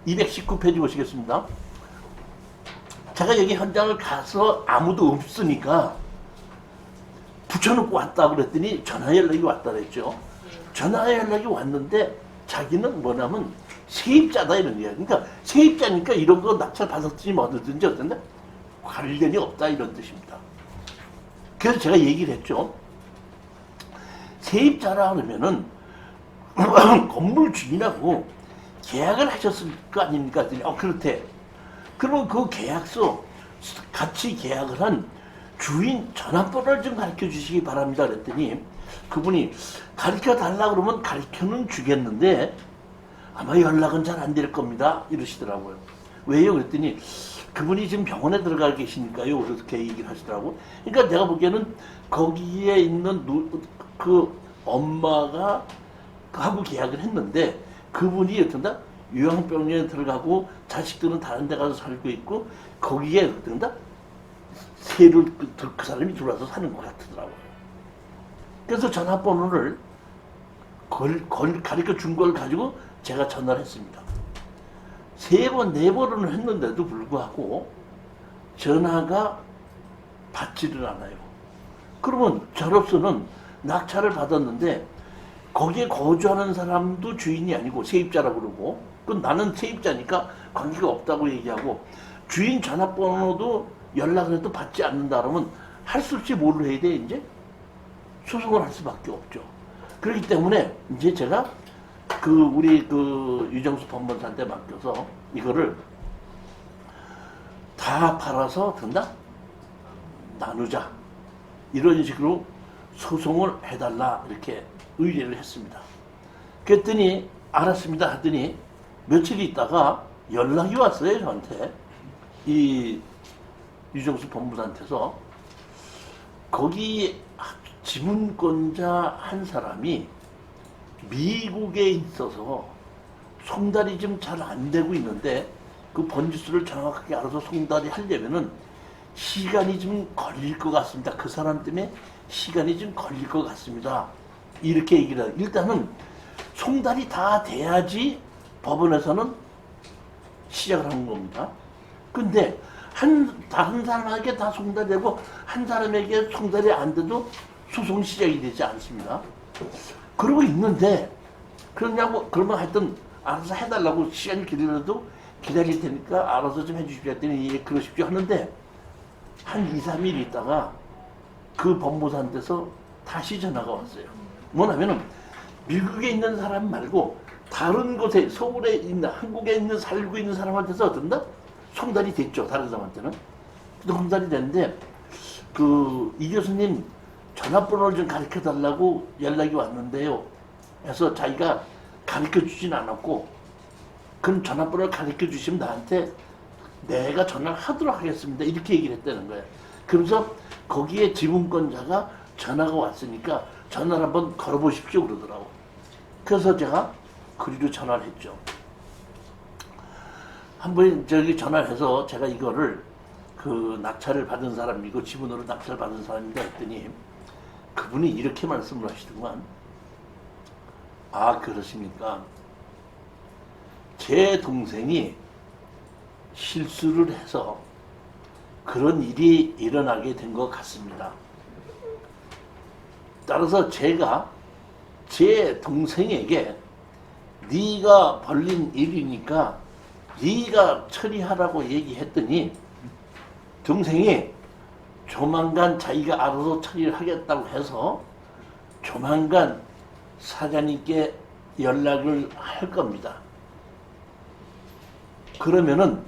219페이지 보시겠습니다. 제가 여기 현장을 가서 아무도 없으니까 붙여놓고 왔다 그랬더니 전화 연락이 왔다 그랬죠. 전화 연락이 왔는데 자기는 뭐냐면 세입자다 이런 거야. 그러니까 세입자니까 이런 거 낙찰 받았든지 뭐든지 어떤데 관련이 없다 이런 뜻입니다. 그래서 제가 얘기를 했죠. 세입자라 그러면은 건물 주인하고 계약을 하셨을 거 아닙니까? 그랬더니 그렇대. 그러면 그 계약서 같이 계약을 한 주인 전화번호를 좀 가르쳐 주시기 바랍니다. 그랬더니 그분이 가르쳐 달라 그러면 가르쳐는 주겠는데 아마 연락은 잘 안 될 겁니다. 이러시더라고요. 왜요? 그랬더니 그분이 지금 병원에 들어가 계시니까요. 그렇게 얘기를 하시더라고. 그러니까 내가 보기에는 거기에 있는 그 엄마가 하고 계약을 했는데 그분이 어떤다? 요양병원에 들어가고 자식들은 다른 데 가서 살고 있고 거기에 어떤다? 새로 그 사람이 들어와서 사는 것 같더라고요. 그래서 전화번호를 가르쳐 준 걸 가지고 제가 전화를 했습니다. 3번, 4번을 했는데도 불구하고 전화가 받지를 않아요. 그러면 저로서는 낙찰을 받았는데 거기에 거주하는 사람도 주인이 아니고 세입자라고 그러고 그럼 나는 세입자니까 관계가 없다고 얘기하고 주인 전화번호도 연락을 해도 받지 않는다 그러면 할 수 없이 뭘 해야 돼 이제? 소송을 할 수밖에 없죠. 그렇기 때문에 이제 제가 우리 유정수 법무사한테 맡겨서 이거를 다 팔아서 된다? 나누자. 이런 식으로 소송을 해달라 이렇게 의뢰를 했습니다. 그랬더니 알았습니다 하더니 며칠 있다가 연락이 왔어요 저한테. 이 유정수 법무사한테서 거기 지분권자 한 사람이 미국에 있어서 송달이 좀 잘 안 되고 있는데 그 번지수를 정확하게 알아서 송달이 하려면은 시간이 좀 걸릴 것 같습니다. 그 사람 때문에 시간이 좀 걸릴 것 같습니다. 이렇게 얘기를 해요. 일단은 송달이 다 돼야지 법원에서는 시작을 하는 겁니다. 근데 다른 사람에게 다 송달되고 한 사람에게 송달이 안 돼도 소송 시작이 되지 않습니다. 그러고 있는데 그러면 하여튼 알아서 해달라고 시간이 길어도 기다릴 테니까 알아서 좀 해주십시오 했더니 예 그러십시오 하는데 한 2, 3일 있다가 그 법무사한테서 다시 전화가 왔어요. 뭐냐면은 미국에 있는 사람 말고 다른 곳에 서울에 있는 한국에 있는 살고 있는 사람한테서 어떤다? 송달이 됐죠. 다른 사람한테는. 송달이 됐는데 이 교수님 전화번호를 좀 가르쳐 달라고 연락이 왔는데요. 그래서 자기가 가르쳐 주진 않았고 그럼 전화번호를 가르쳐 주시면 나한테 내가 전화를 하도록 하겠습니다. 이렇게 얘기를 했다는 거예요. 그러면서 거기에 지분권자가 전화가 왔으니까 전화를 한번 걸어보십시오 그러더라고. 그래서 제가 그리로 전화를 했죠. 한번 저기 전화를 해서 제가 이거를 낙찰을 받은 사람이고 지분으로 낙찰을 받은 사람인데 했더니 그분이 이렇게 말씀을 하시더구만. 아 그러십니까? 제 동생이 실수를 해서 그런 일이 일어나게 된 것 같습니다. 따라서 제가 제 동생에게 네가 벌린 일이니까 네가 처리하라고 얘기했더니 동생이 조만간 자기가 알아서 처리를 하겠다고 해서 조만간 사장님께 연락을 할 겁니다. 그러면은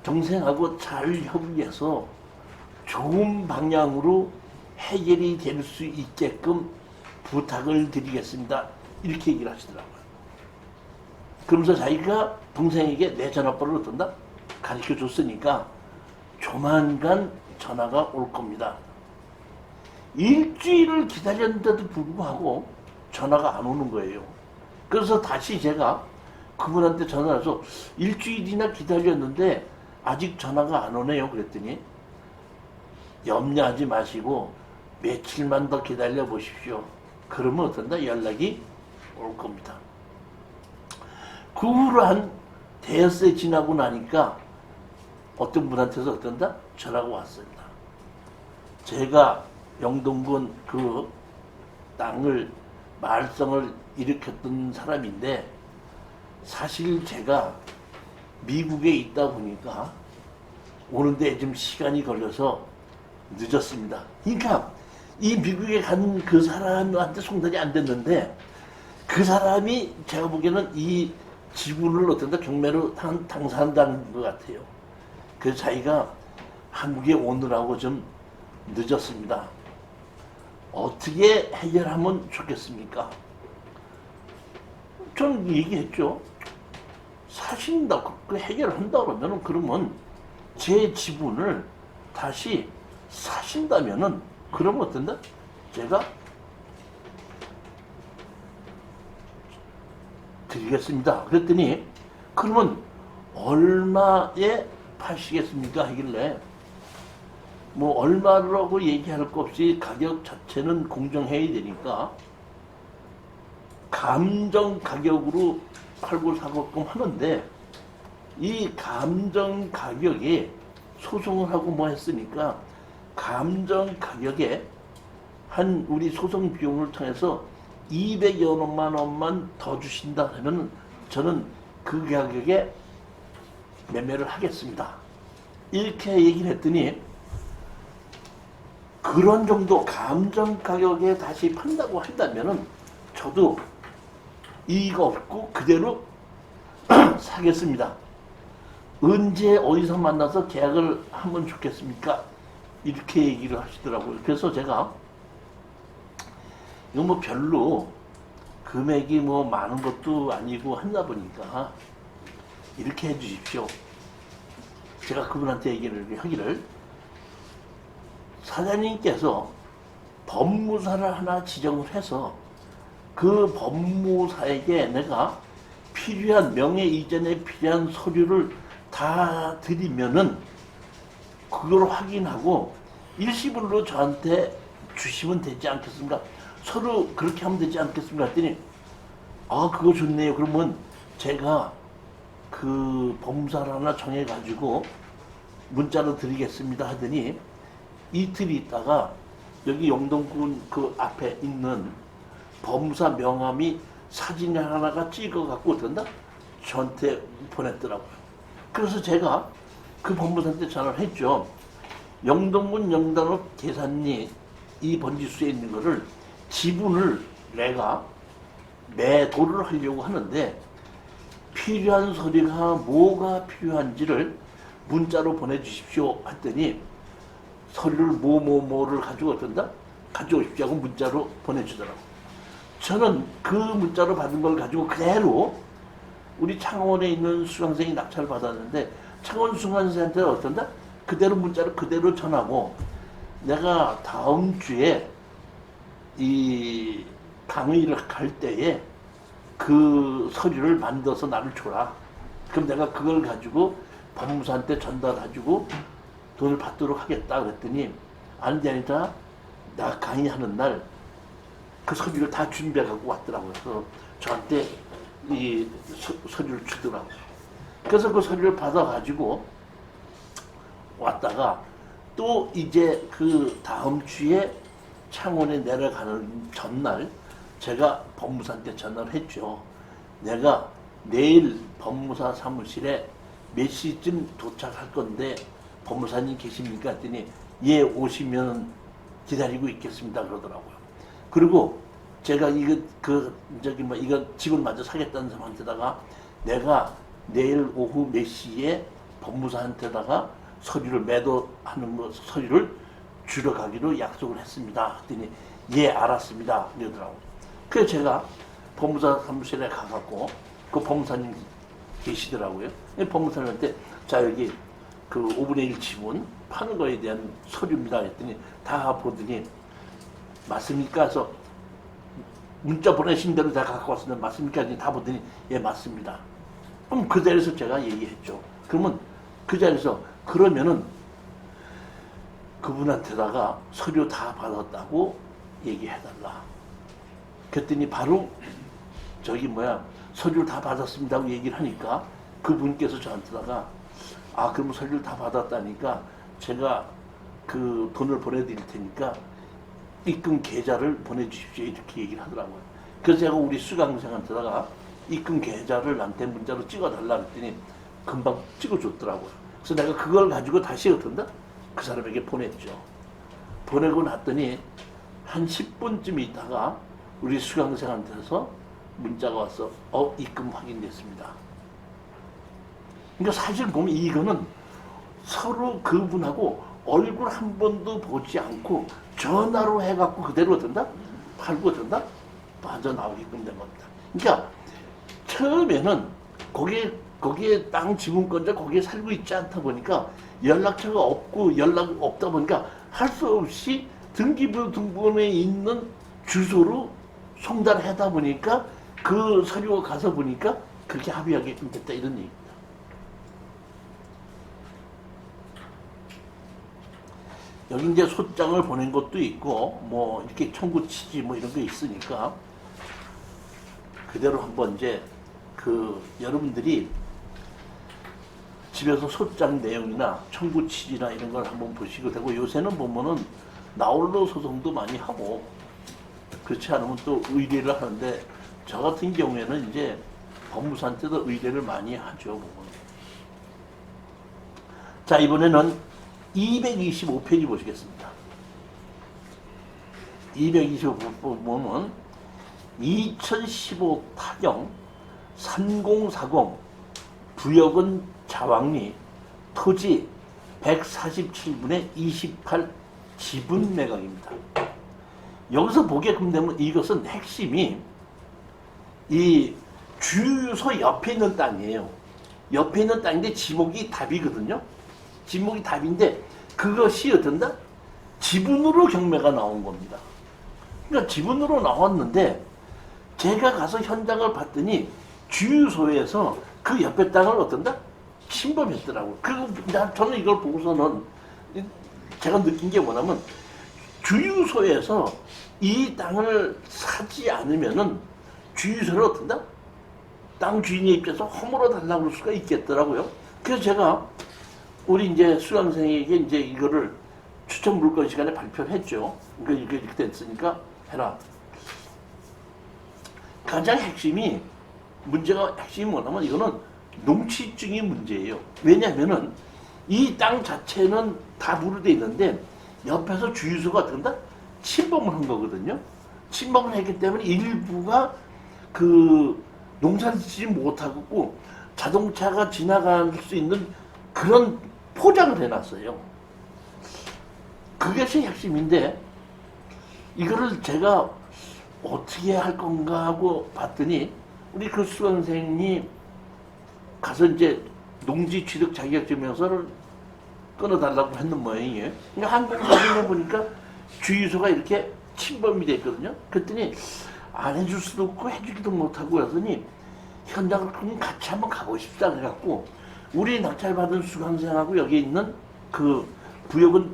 동생하고 잘 협의해서 좋은 방향으로 해결이 될 수 있게끔 부탁을 드리겠습니다. 이렇게 얘기를 하시더라고요. 그러면서 자기가 동생에게 내 전화번호를 어떤다? 가르쳐 줬으니까 조만간 전화가 올 겁니다. 일주일을 기다렸는데도 불구하고 전화가 안 오는 거예요. 그래서 다시 제가 그분한테 전화해서 일주일이나 기다렸는데 아직 전화가 안 오네요. 그랬더니 염려하지 마시고 며칠만 더 기다려 보십시오. 그러면 어떤다? 연락이 올 겁니다. 그 후로 한 대여세 지나고 나니까 어떤 분한테서 어떤다? 전화가 왔습니다. 제가 영동군 그 땅을 말썽을 일으켰던 사람인데 사실 제가 미국에 있다 보니까 오는데 좀 시간이 걸려서 늦었습니다. 그러니까 이 미국에 간 그 사람한테 송달이 안 됐는데 그 사람이 제가 보기에는 이 지분을 어떤다 경매로 당사한다는 것 같아요. 그래서 자기가 한국에 오느라고 좀 늦었습니다. 어떻게 해결하면 좋겠습니까? 저는 얘기했죠. 사신다, 그 해결한다 그러면 제 지분을 다시 사신다면은 그러면 어떤다? 제가 드리겠습니다. 그랬더니 그러면 얼마에 파시겠습니까? 하길래 뭐 얼마라고 얘기할 거 없이 가격 자체는 공정해야 되니까 감정 가격으로 팔고 사고끔 하는데 이 감정 가격에 소송을 하고 뭐 했으니까 감정 가격에 한 우리 소송 비용을 통해서 200여만 원만 더 주신다 하면 저는 그 가격에 매매를 하겠습니다. 이렇게 얘기를 했더니 그런 정도 감정 가격에 다시 판다고 한다면은 저도 이의가 없고 그대로 사겠습니다. 언제 어디서 만나서 계약을 하면 좋겠습니까? 이렇게 얘기를 하시더라고요. 그래서 제가 이거 뭐 별로 금액이 뭐 많은 것도 아니고 하다 보니까 이렇게 해 주십시오. 제가 그분한테 얘기를 하기를 사장님께서 법무사를 하나 지정을 해서 그 법무사에게 내가 필요한 명예 이전에 필요한 서류를 다 드리면은 그걸 확인하고 일시불로 저한테 주시면 되지 않겠습니까? 서로 그렇게 하면 되지 않겠습니까? 했더니 아 그거 좋네요. 그러면 제가 그 법무사를 하나 정해가지고 문자로 드리겠습니다 하더니 이틀 있다가 여기 영동군 그 앞에 있는 법무사 명함이 사진 하나가 찍어갖고 어떤다? 저한테 보냈더라고요. 그래서 제가 그 법무사한테 전화를 했죠. 영동군 영단읍 계산리 이 번지수에 있는 거를 지분을 내가 매도를 하려고 하는데 필요한 서류가 뭐가 필요한지를 문자로 보내주십시오 했더니 서류를 뭐를 가지고 어떤다? 가져오십시오 하고 문자로 보내주더라고. 저는 그 문자로 받은 걸 가지고 그대로 우리 창원에 있는 수강생이 낙찰을 받았는데 창원 수강생한테 어떤다? 그대로 문자로 그대로 전하고 내가 다음 주에 이 강의를 갈 때에 그 서류를 만들어서 나를 줘라. 그럼 내가 그걸 가지고 법무사한테 전달해주고 돈을 받도록 하겠다 그랬더니 아니 아니다 나 강의하는 날 그 서류를 다 준비해 갖고 왔더라고요. 그래서 저한테 이 서류를 주더라고요. 그래서 그 서류를 받아 가지고 왔다가 또 이제 그 다음 주에 창원에 내려가는 전날 제가 법무사한테 전화를 했죠. 내가 내일 법무사 사무실에 몇 시쯤 도착할 건데 법무사님 계십니까? 했더니 예 오시면 기다리고 있겠습니다 그러더라고요. 그리고 제가 이거 이거 집을 마저 사겠다는 사람한테다가 내가 내일 오후 몇 시에 법무사한테다가 서류를 매도하는 거 서류를 주러 가기로 약속을 했습니다. 했더니 예 알았습니다 이러더라고요. 그래서 제가 법무사 사무실에 가갖고 그 법무사님 계시더라고요. 법무사님한테 자 여기 그 5분의 1 지분 파는 거에 대한 서류입니다 했더니 다 보더니 맞습니까? 해서 문자 보내신 대로 다 갖고 왔는데 맞습니까? 다 보더니 예 맞습니다. 그럼 그 자리에서 제가 얘기했죠. 그러면 그 자리에서 그러면은 그분한테다가 서류 다 받았다고 얘기해달라. 그랬더니 바로 저기 서류를 다 받았습니다 하고 얘기를 하니까 그분께서 저한테다가 그럼 서류를 다 받았다니까 제가 그 돈을 보내드릴 테니까 입금 계좌를 보내주십시오 이렇게 얘기를 하더라고요. 그래서 제가 우리 수강생한테다가 입금 계좌를 나한테 문자로 찍어달라 그랬더니 금방 찍어줬더라고요. 그래서 내가 그걸 가지고 다시 어떤다? 그 사람에게 보냈죠. 보내고 났더니 한 10분쯤 있다가 우리 수강생한테서 문자가 와서 입금 확인됐습니다. 그러니까 사실 보면 이거는 서로 그분하고 얼굴 한 번도 보지 않고 전화로 해갖고 그대로 어떤다? 팔고 어떤다? 빠져나오게끔 된 겁니다. 그러니까 처음에는 거기에 땅 지분권자 거기에 살고 있지 않다 보니까 연락처가 없고 연락 없다 보니까 할 수 없이 등기부등본에 있는 주소로 송달을 하다 보니까 그 서류가 가서 보니까 그렇게 합의하게끔 됐다 이런 얘기입니다. 여기 이제 소장을 보낸 것도 있고 뭐 이렇게 청구 취지 뭐 이런 게 있으니까 그대로 한번 이제 여러분들이 집에서 소장 내용이나 청구 취지나 이런 걸 한번 보시고 되고 요새는 보면은 나홀로 소송도 많이 하고 그렇지 않으면 또 의뢰를 하는데 저 같은 경우에는 이제 법무사한테도 의뢰를 많이 하죠. 보면. 자 이번에는 225페이지 보시겠습니다. 225페이지 보면 2015 타경 3040 부여군 자왕리 토지 147분의 28 지분 매각입니다. 여기서 보게끔 되면 이것은 핵심이 이 주유소 옆에 있는 땅이에요. 옆에 있는 땅인데 지목이 답이거든요. 지목이 답인데 그것이 어떤다? 지분으로 경매가 나온 겁니다. 그러니까 지분으로 나왔는데 제가 가서 현장을 봤더니 주유소에서 그 옆에 땅을 어떤다? 침범했더라고요. 저는 이걸 보고서는 제가 느낀 게 뭐냐면 주유소에서 이 땅을 사지 않으면은 주유소를 어떤다? 땅 주인의 입장에서 허물어 달라고 할 수가 있겠더라고요. 그래서 제가 우리 이제 수강생에게 이제 이거를 추천 물건 시간에 발표를 했죠. 그러니까 이렇게 됐으니까 해라. 가장 핵심이 뭐냐면 이거는 농취증이 문제예요. 왜냐하면은 이 땅 자체는 다 무료돼 있는데 옆에서 주유소가 된다? 침범을 한 거거든요. 침범을 했기 때문에 일부가 농사를 짓지 못하고 자동차가 지나갈 수 있는 그런 포장을 해놨어요. 그것이 핵심인데 이거를 제가 어떻게 할 건가 하고 봤더니 우리 그 수강생이 가서 이제 농지 취득 자격증명서를 끊어달라고 했는 모양이에요. 그러니까 한국사진에 보니까 주유소가 이렇게 침범이 됐거든요. 그랬더니 안 해줄 수도 없고 해주기도 못하고 그러더니 현장을 그럼 같이 한번 가보십시다 그래갖고 우리 낙찰받은 수강생하고 여기 있는 그 부여군에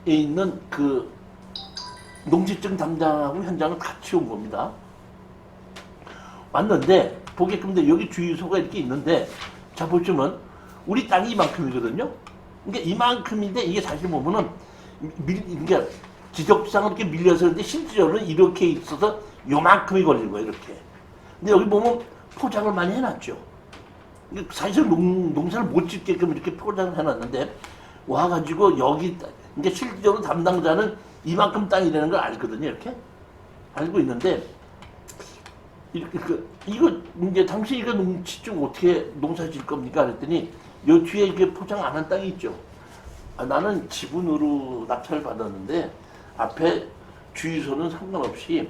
있는 그 농지증 담당하고 현장을 같이 온 겁니다. 왔는데 보게끔 돼 여기 주유소가 이렇게 있는데 자 보시면 우리 땅이 이만큼이거든요. 그러니까 이만큼인데 이게 사실 보면은 그러니까 지적상으로 이렇게 밀려서 그런데 실제로는 이렇게 있어서 요만큼이 걸린 거예요 이렇게. 근데 여기 보면 포장을 많이 해놨죠. 사실 농사를 못 짓게끔 이렇게 포장을 해놨는데 와가지고 여기 그러니까 실제로 담당자는 이만큼 땅이라는 걸 알거든요. 이렇게 알고 있는데 이거 이제 당신 이거 농지증 어떻게 농사 지을 겁니까? 그랬더니 요 뒤에 이게 포장 안 한 땅이 있죠. 나는 지분으로 낙찰을 받았는데 앞에 주유소는 상관없이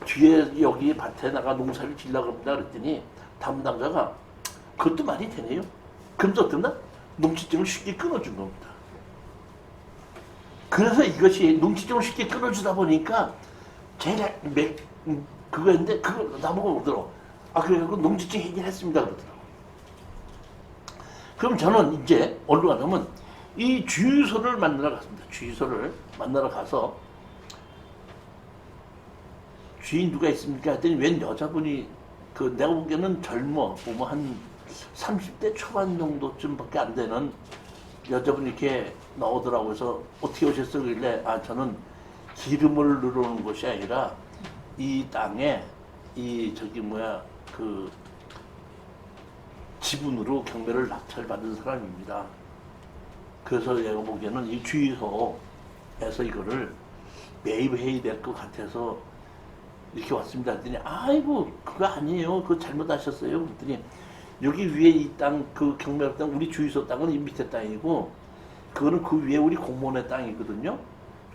뒤에 여기 밭에 나가 농사를 지으려고 합니다. 그랬더니 담당자가 그것도 말이 되네요. 그러면서 어떤다? 농지증을 쉽게 끊어준 겁니다. 그래서 이것이 농지증을 쉽게 끊어주다 보니까 제일 그거였는데 그걸 나보고 오더라고. 그래갖고 농지증 해결했습니다 그러더라고. 그럼 저는 이제 어디로 가냐면 이 주유소를 만나러 갔습니다. 주유소를 만나러 가서 주인 누가 있습니까? 했더니 웬 여자분이 내가 보기에는 젊어. 보면 한 30대 초반 정도쯤밖에 안 되는 여자분이 이렇게 나오더라고요. 그래서 어떻게 오셨어요? 그길래 저는 기름을 넣어놓은 것이 아니라 이 땅에 그 지분으로 경매를 낙찰받은 사람입니다. 그래서 내가 보기에는 이 주유소에서 이거를 매입해야 될 것 같아서 이렇게 왔습니다. 했더니 아이고 그거 아니에요. 그거 잘못하셨어요. 그랬더니 여기 위에 이 땅, 그 경매 땅, 우리 주유소 땅은 이 밑에 땅이고 그거는 그 위에 우리 공무원의 땅이거든요.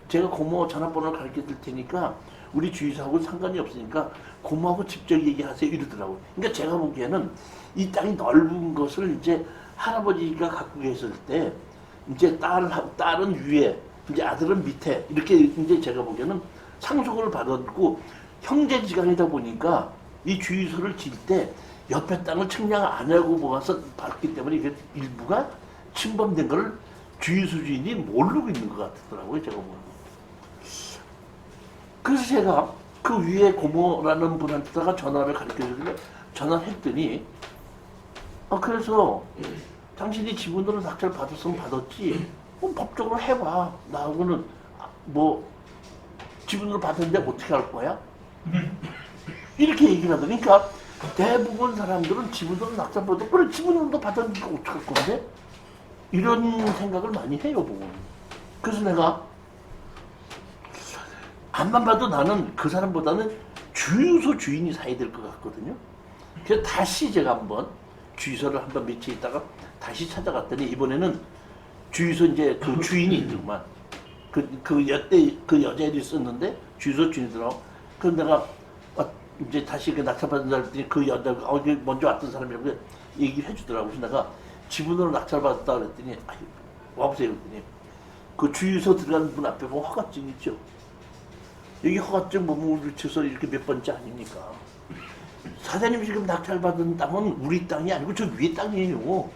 제가 고모 전화번호를 가르쳐 드릴 테니까 우리 주유소하고 상관이 없으니까 고모하고 직접 얘기하세요 이러더라고요. 그러니까 제가 보기에는 이 땅이 넓은 것을 이제 할아버지가 갖고 계실 때 이제 딸은 위에 이제 아들은 밑에 이렇게 이제 제가 보기에는 상속을 받았고 형제지간이다 보니까 이 주유소를 질 때 옆에 땅을 측량 안 하고 모아서 받기 때문에 이게 일부가 침범된 걸 주유소 주인이 모르고 있는 것 같더라고요. 제가 보면. 그래서 제가 그 위에 고모라는 분한테다가 전화를 가르쳐주길래 전화를 했더니 그래서 당신이 지분으로 낙찰 받았으면 받았지 법적으로 해봐. 나하고는 지분으로 받았는데 어떻게 할 거야? 이렇게 얘기를 하더니 그러니까 대부분 사람들은 지분으로 낙찰 받았고 그래 지분으로도 받았는데 어떻게 할 건데? 이런 생각을 많이 해요. 보고. 그래서 내가 앞만 봐도 나는 그 사람보다는 주유소 주인이 사야 될 것 같거든요. 그래서 다시 제가 한번 주유소를 한번 며칠 있다가 다시 찾아갔더니 이번에는 주유소 이제 그 주인이 있더구만. 여태 그 여자애도 있었는데 주유소 주인이더라고. 그래서 내가 이제 다시 그 낙찰받은 사람 했더니 그 여자가 먼저 왔던 사람이라고 얘기를 해주더라고. 그래서 내가 지분으로 낙찰받았다 그랬더니 와보세요 그랬더니 그 주유소 들어가는 분 앞에 보면 허가증 있죠. 여기 허가증 보면 우리 주소 이렇게 몇 번째 아닙니까? 사장님이 지금 낙찰받은 땅은 우리 땅이 아니고 저 위에 땅이에요.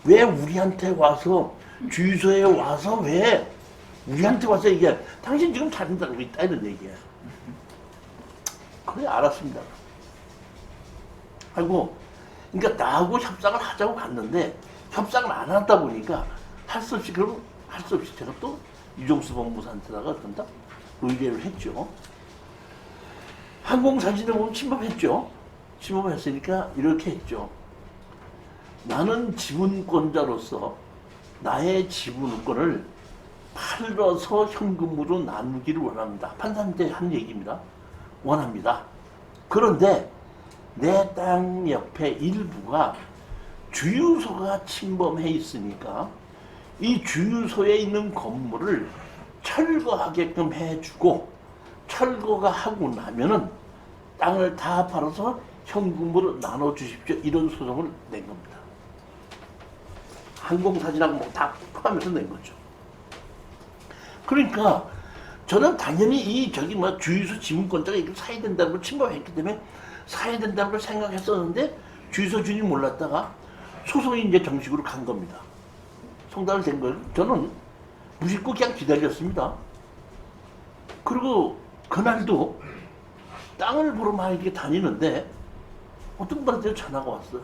왜 우리한테 와서 주유소에 와서 왜 우리한테 와서 얘기해? 당신 지금 잘못하고 있다 이런 얘기야. 그래 알았습니다. 아이고 그러니까 나하고 협상을 하자고 갔는데 협상을 안 하다 보니까 할 수 없이 제가 또 유종수 법무사한테다가 그런다 의뢰를 했죠. 항공사진을 보면 침범했죠. 침범했으니까 이렇게 했죠. 나는 지분권자로서 나의 지분권을 팔아서 현금으로 나누기를 원합니다. 판사한테 한 얘기입니다. 원합니다. 그런데 내 땅 옆에 일부가 주유소가 침범해 있으니까 이 주유소에 있는 건물을 철거하게끔 해주고 철거가 하고 나면은 땅을 다 팔아서 현금으로 나눠주십시오. 이런 소송을 낸 겁니다. 항공사진하고 다 포함해서 낸 거죠. 그러니까 저는 당연히 주유소 지분권자가 이걸 사야 된다는 걸 침범했기 때문에 사야 된다는 걸 생각했었는데 주유소 주인이 몰랐다가 소송이 이제 정식으로 간 겁니다. 송달을 된 거예요. 저는 무심코 그냥 기다렸습니다. 그리고 그날도 땅을 보러 막 이렇게 다니는데 어떤 분한테 전화가 왔어요.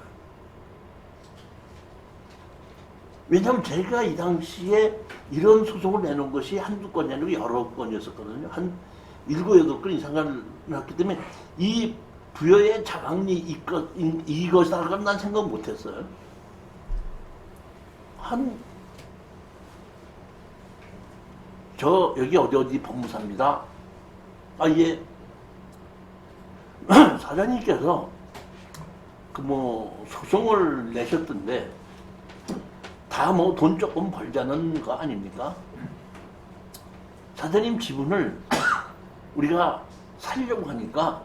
왜냐하면 제가 이 당시에 이런 소송을 내놓은 것이 한두 건이 아니고 여러 건이었었거든요. 한 7, 8건 이상을 났기 때문에 이 부여의 자강리 이것이라고는 난 생각 못했어요. 여기 어디 법무사입니다. 예. 사장님께서 소송을 내셨던데 다 돈 조금 벌자는 거 아닙니까? 사장님 지분을 우리가 살려고 하니까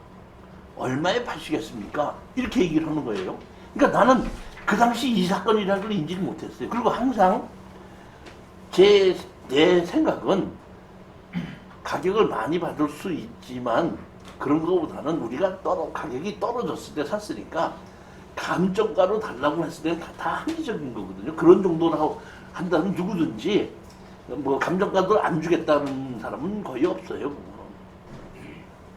얼마에 파시겠습니까? 이렇게 얘기를 하는 거예요. 그러니까 나는 그 당시 이 사건이라는 걸 인지를 못했어요. 그리고 항상 내 생각은 가격을 많이 받을 수 있지만 그런 것보다는 우리가 가격이 떨어졌을 때 샀으니까 감정가로 달라고 했을 때는 다 합리적인 거거든요. 그런 정도로 한다면 누구든지 감정가도 안 주겠다는 사람은 거의 없어요.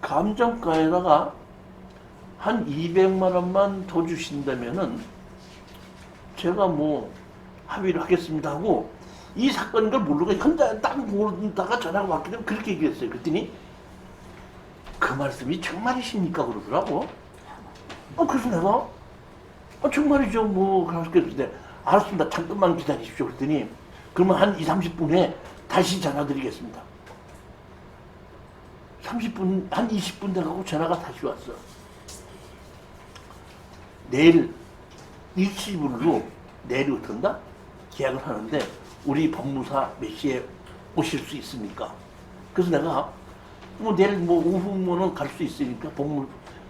감정가에다가 한 200만 원만 더 주신다면은 제가 뭐 합의를 하겠습니다 하고 이 사건인 걸 모르고 현장에 딱 모르다가 전화가 왔기 때문에 그렇게 얘기했어요. 그랬더니 그 말씀이 정말이십니까? 그러더라고. 그래서 내가 정말이죠. 뭐 그랬는데 알았습니다. 잠깐만 기다리십시오. 그랬더니 그러면 한 2, 30분에 다시 전화 드리겠습니다. 30분, 한 20분 돼가고 전화가 다시 왔어. 내일 일시불로 내일부터인가 계약을 하는데 우리 법무사 몇 시에 오실 수 있습니까? 그래서 내가 뭐 내일 뭐 오후면은 갈 수 있으니까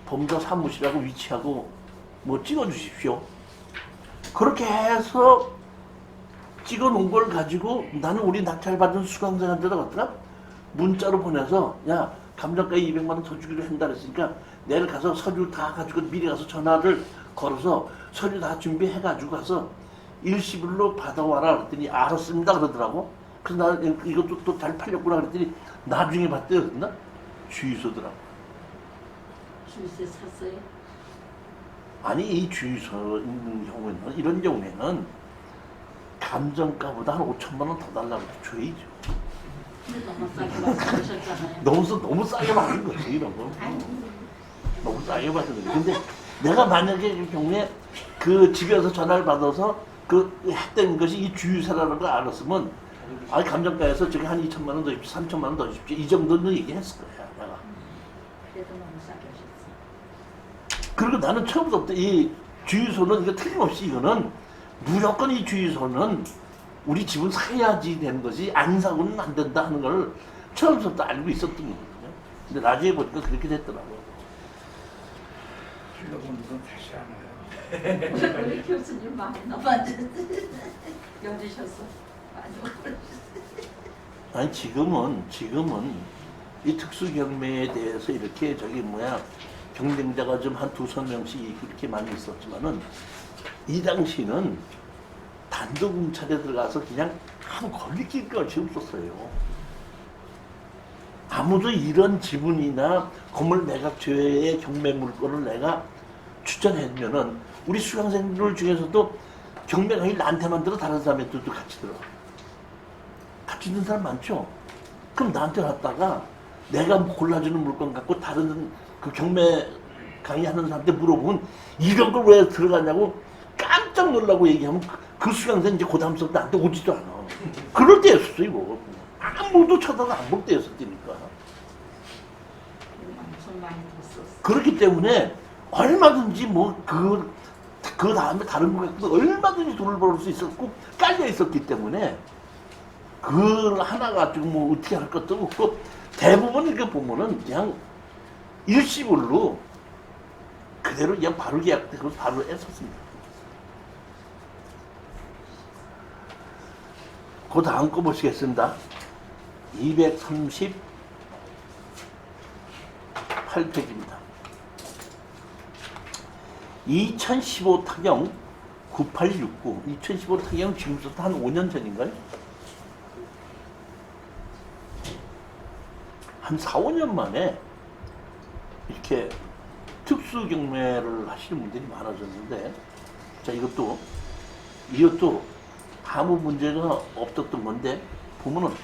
법무사 사무실하고 위치하고 뭐 찍어주십시오. 그렇게 해서 찍어놓은 걸 가지고 나는 우리 낙찰받은 수강생한테다 갖다가 문자로 보내서 야 감정가에 200만 원 더 주기로 한다 그랬으니까 내일 가서 서류 다 가지고 미리 가서 전화를 걸어서 서류 다 준비해가지고 가서 일시불로 받아와라 그랬더니 알았습니다 그러더라고. 그래서 나 이것도 또 잘 팔렸구나 그랬더니 나중에 봤대요. 그랬나? 주유소더라고. 주유소에 샀어요? 아니 이 주유소 있는 경우에는 이런 경우에는 감정가보다 한 5천만 원 더 달라고 줘야죠. 근데 너무 싸게 말씀하셨잖아요. 너무 싸게 받는 거지 이런 거. 너무 싸게 받는 거지. 근데 내가 만약에 이 경우에 그 집에서 전화를 받아서 그 했던 것이 이 주유소라는 걸 알았으면 감정가에서 저기 한 2천만 원 더 줍시오, 3천만 원 더 줍시오 이 정도는 얘기했을 거야 내가. 그래도 너무 싸게 하셨어. 그리고 나는 처음부터 이 주유소는 이거 틀림없이 이거는 무조건 이 주유소는 우리 집은 사야지 되는 것이 안 사고는 안 된다 하는 걸 처음부터 알고 있었던 거거든요. 근데 나중에 보니까 그렇게 됐더라고요. 실력은 다시 하나요? 우리 교수님 많이 넘어졌어. 여주셨어. 많이 넘어졌어. 아니 지금은 이 특수 경매에 대해서 이렇게 경쟁자가 좀 한 두세 명씩 그렇게 많이 있었지만은 이 당시는 단독 움찰에 들어가서 그냥 아무 걸리낄 것이 없었어요. 아무도 이런 지분이나 건물 매각 조회의 경매 물건을 내가 추천해주면은 우리 수강생들 중에서도 경매 강의 나한테만 들어 다른 사람한테도 같이 들어. 같이 있는 사람 많죠? 그럼 나한테 왔다가 내가 골라주는 물건 갖고 다른 그 경매 강의하는 사람한테 물어보면 이런 걸 왜 들어가냐고 깜짝 놀라고 얘기하면 그 수강생 이제 고담스럽게 나한테 오지도 않아. 그럴 때였어 이거. 아무도 쳐다도 안 볼 때였었으니까. 엄청 많이 뒀었어. 그렇기 때문에 얼마든지 그 다음에 다른 거 갖고 얼마든지 돈을 벌 수 있었고 깔려 있었기 때문에 그 하나 가지고 뭐 어떻게 할 것도 없고 대부분 이렇게 보면은 그냥 일시불로 그대로 그냥 바로 계약되고 바로 했었습니다. 그 다음 거 보시겠습니다. 238페이지입니다. 2015 타경 9869. 2015 타경 지금부터 한 5년 전인가요? 한 4, 5년 만에 이렇게 특수 경매를 하시는 분들이 많아졌는데, 자, 이것도 아무 문제가 없었던 건데, 보면은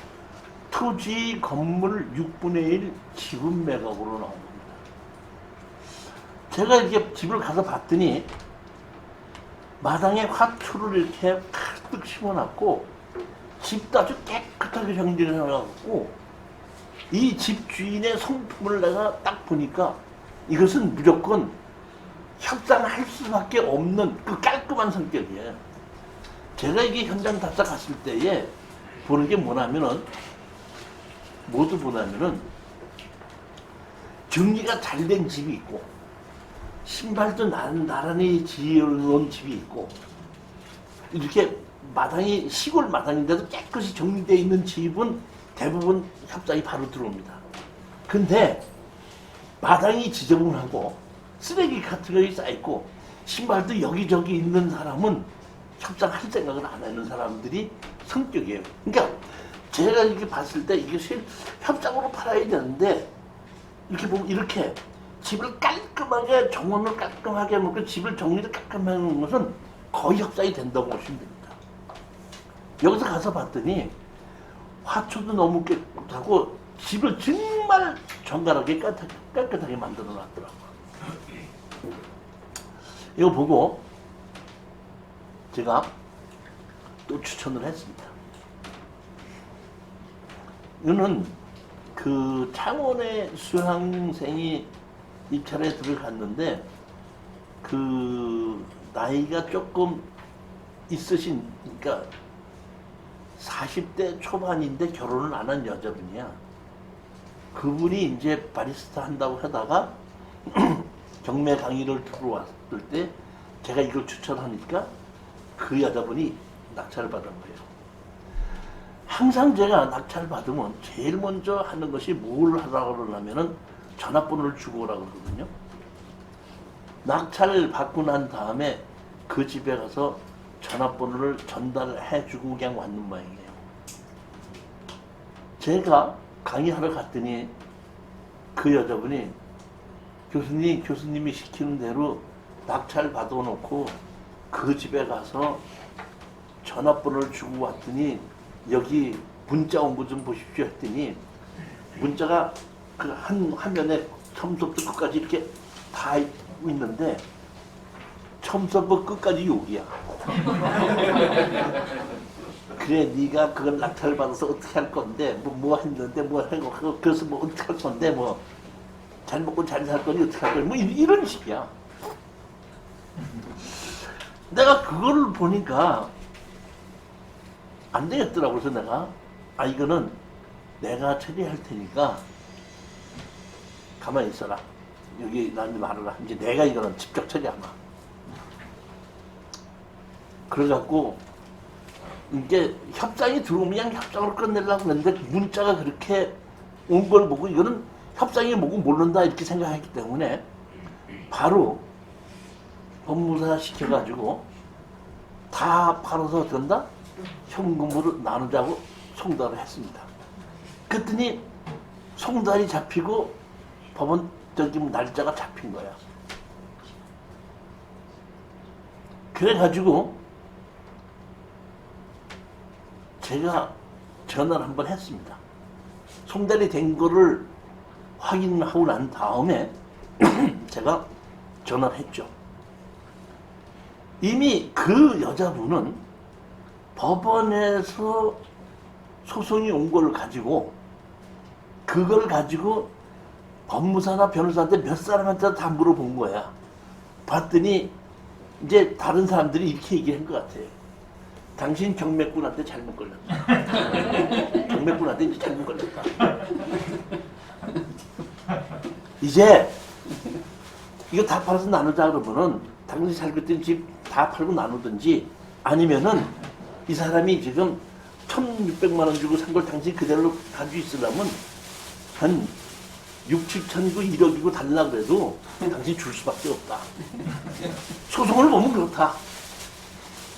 토지 건물 6분의 1 지분 매각으로 나온 겁니다. 제가 이렇게 집을 가서 봤더니 마당에 화초를 이렇게 가득 심어놨고 집도 아주 깨끗하게 정리를 해놔갖고 이 집 주인의 성품을 내가 딱 보니까 이것은 무조건 협상할 수밖에 없는 그 깔끔한 성격이에요. 제가 이게 현장 답사 갔을 때에 보는 게 뭐냐면은 정리가 잘 된 집이 있고 신발도 나란히 지어놓은 집이 있고 이렇게 마당이 시골 마당인데도 깨끗이 정리되어 있는 집은 대부분 협상이 바로 들어옵니다. 근데 마당이 지저분하고 쓰레기 같은 것이 쌓여있고 신발도 여기저기 있는 사람은 협상할 생각을 안 하는 사람들이 성격이에요. 그러니까 제가 이렇게 봤을 때 이게 협상으로 팔아야 되는데 이렇게 보면 집을 깔끔하게 정원을 깔끔하게 해놓고 집을 정리를 깔끔하게 해놓은 것은 거의 협상이 된다고 보시면 됩니다. 여기서 가서 봤더니 화초도 너무 깨끗하고 집을 정말 정갈하게 깨끗하게 만들어 놨더라고요. 이거 보고 제가 또 추천을 했습니다. 이거는 그 창원에 수강생이 입찰에 들어갔는데 그 나이가 조금 있으신, 그러니까 40대 초반인데 결혼을 안 한 여자분이야. 그분이 이제 바리스타 한다고 하다가 경매 강의를 들어왔을 때 제가 이걸 추천하니까 그 여자분이 낙찰을 받은 거예요. 항상 제가 낙찰 받으면 제일 먼저 하는 것이 뭘 하라고 그러냐면은 전화번호를 주고 오라고 그러거든요. 낙찰 받고 난 다음에 그 집에 가서 전화번호를 전달해 주고 그냥 왔는 모양이에요. 제가 강의하러 갔더니 그 여자분이 교수님이 시키는 대로 낙찰 받아놓고 그 집에 가서 전화번호를 주고 왔더니 여기 문자 온 거 좀 보십시오 했더니 문자가 그 한 화면에 처음부터 끝까지 이렇게 다 있는데 처음부터 끝까지 욕이야. 그래 네가 그걸 낙찰 받아서 어떻게 할 건데 뭐 했는데 뭐 하고 그래서 뭐 어떻게 할 건데 뭐 잘 먹고 잘 살 거니 어떻게 할 거니 뭐 이런 식이야. 내가 그걸 보니까 안 되겠더라고. 그래서 내가 이거는 내가 처리할 테니까 가만히 있어라. 여기 나한테 말하라. 이제 내가 이거는 직접 처리하마. 그래갖고 이게 협상이 들어오면 그냥 협상으로 끝내려고 했는데 문자가 그렇게 온 걸 보고 이거는 협상이 뭐고 모른다 이렇게 생각했기 때문에 바로 법무사 시켜가지고 다 팔아서 된다? 현금으로 나누자고 송달을 했습니다. 그랬더니 송달이 잡히고 법원적인 날짜가 잡힌 거야. 그래가지고 제가 전화를 한번 했습니다. 송달이 된 거를 확인하고 난 다음에 제가 전화를 했죠. 이미 그 여자분은 법원에서 소송이 온 걸 가지고 그걸 가지고 법무사나 변호사한테 몇 사람한테 다 물어본 거야. 봤더니 이제 다른 사람들이 이렇게 얘기한 것 같아요. 당신 경매꾼한테 잘못 걸렸다. 경매꾼한테 이제 잘못 걸렸다. 이제 이거 다 팔아서 나누자 그러면은 당신이 살고 있던 집 다 팔고 나누든지 아니면은 이 사람이 지금 1,600만 원 주고 산 걸 당신이 그대로 가지고 있으려면 한 6, 7천이고 1억이고 달라 그래도 당신이 줄 수밖에 없다. 소송을 보면 그렇다.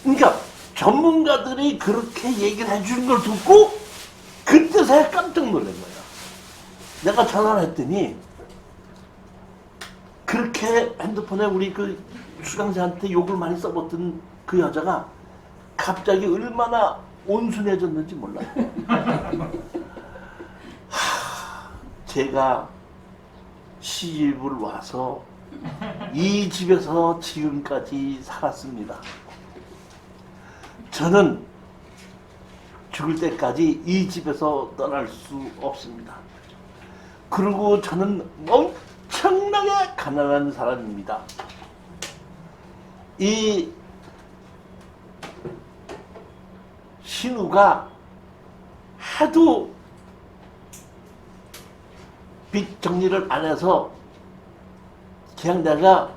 그러니까 전문가들이 그렇게 얘기를 해주는 걸 듣고 그때서야 깜짝 놀란 거야. 내가 전화를 했더니 그렇게 핸드폰에 우리 그 수강자한테 욕을 많이 써봤던 그 여자가 갑자기 얼마나 온순해졌는지 몰라요. 제가 시집을 와서 이 집에서 지금까지 살았습니다. 저는 죽을 때까지 이 집에서 떠날 수 없습니다. 그리고 저는 엄청나게 가난한 사람입니다. 이 신우가 하도 빚 정리를 안 해서 그냥 내가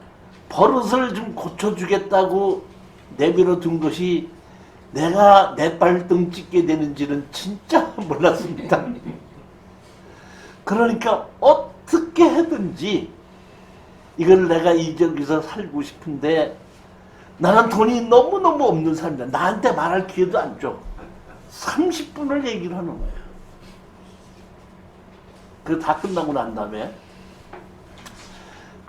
버릇을 좀 고쳐주겠다고 내버려 둔 것이 내가 내 발등 찍게 되는지는 진짜 몰랐습니다. 그러니까 어떻게 하든지 이걸 내가 이 지역에서 살고 싶은데 나는 돈이 너무너무 없는 사람이다. 나한테 말할 기회도 안 줘. 30분을 얘기를 하는 거야. 그거 다 끝나고 난 다음에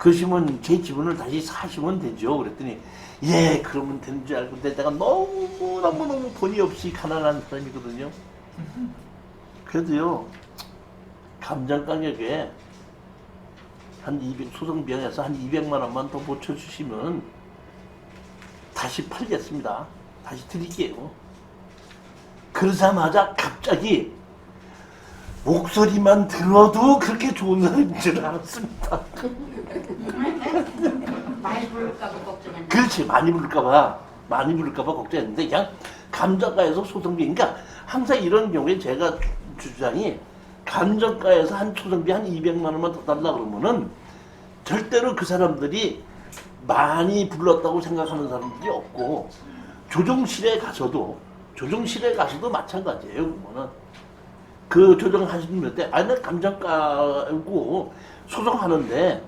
그러시면 제 지분을 다시 사시면 되죠. 그랬더니 예 그러면 되는 줄 알고 근데 내가 너무너무 돈이 없이 가난한 사람이거든요. 그래도요 감정 가격에 한 200, 소송비용에서 한 200만 원만 더 보쳐주시면 다시 팔겠습니다. 다시 드릴게요. 그러자마자 갑자기 목소리만 들어도 그렇게 좋은 사람인 줄 알았습니다. 많이 부를까봐 걱정했네. 그렇지 많이 부를까봐 걱정했는데 그냥 감정가에서 소송비 그러니까 항상 이런 경우에 제가 주장이 감정가에서 한 소송비 한 200만 원만 더 달라 그러면은 절대로 그 사람들이 많이 불렀다고 생각하는 사람들이 없고 조정실에 가서도 마찬가지예요. 그러면은 그 조정하시는 분한테 아니 나 감정가고 소송하는데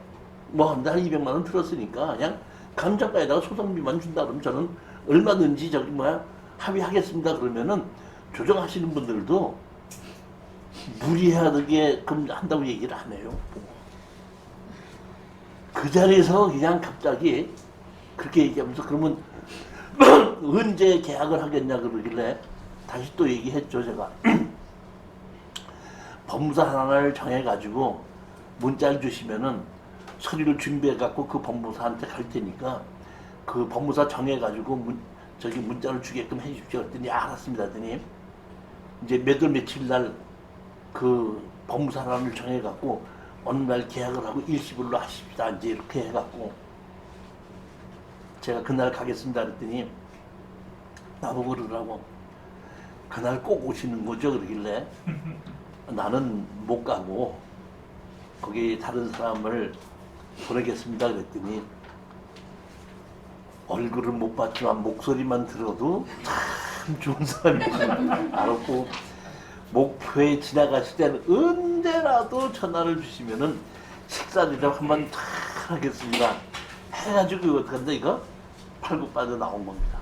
뭐 한 200만 원 들었으니까 그냥 감정가에다가 소송비만 준다 그러면 저는 얼마든지 저기 뭐야 합의하겠습니다. 그러면은 조정하시는 분들도 무리하게 그럼 한다고 얘기를 안 해요. 그 자리에서 그냥 갑자기 그렇게 얘기하면서 그러면 언제 계약을 하겠냐 그러길래 다시 또 얘기했죠 제가. 법무사 하나를 정해가지고 문자를 주시면은 서류를 준비해갖고 그 법무사한테 갈 테니까 그 법무사 정해가지고 문자를 주게끔 해주십시오. 그랬더니 알았습니다. 그랬더니 이제 몇 월 며칠 날 그 법무사 하나를 정해갖고 어느 날 계약을 하고 일시불로 하십시다. 이제 이렇게 해갖고 제가 그날 가겠습니다. 그랬더니 나보고 그러더라고. 그날 꼭 오시는 거죠? 그러길래 나는 못 가고 거기 다른 사람을 보내겠습니다. 그랬더니 얼굴은 못 봤지만 목소리만 들어도 참 좋은 사람인 줄 알았고 목표에 지나가실 때는 언제라도 전화를 주시면은 식사를 좀 한번 다 하겠습니다. 해가지고 이거 어떡한다 이거 팔고 빠져 나온 겁니다.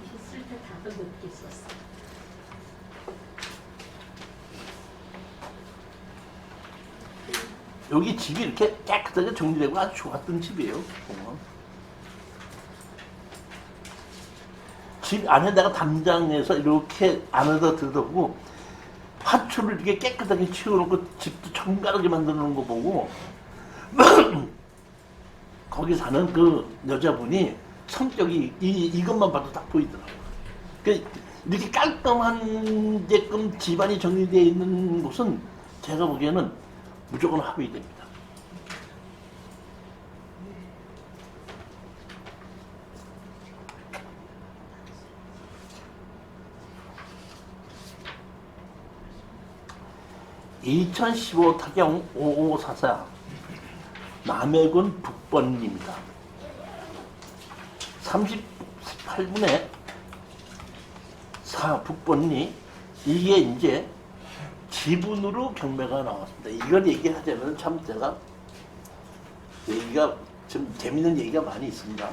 있을 때 다들 늦게 있었어. 여기 집이 이렇게 깨끗하게 정리되고 아주 좋았던 집이에요. 보면. 집 안에 내가 담장에서 이렇게 안에다 들어보고 화초를 이렇게 깨끗하게 치워놓고 집도 정갈하게 만들어 놓은 거 보고 거기 사는 그 여자분이 성격이 이것만 봐도 딱 보이더라고요. 그러니까 이렇게 깔끔한 게끔 집안이 정리되어 있는 곳은 제가 보기에는 무조건 합의됩니다. (2015) 타경 5544 남해군 북번입니다. 38분에 4 북번리 이게 이제 지분으로 경매가 나왔습니다. 이걸 얘기하자면 참 제가 얘기가 좀 재밌는 얘기가 많이 있습니다.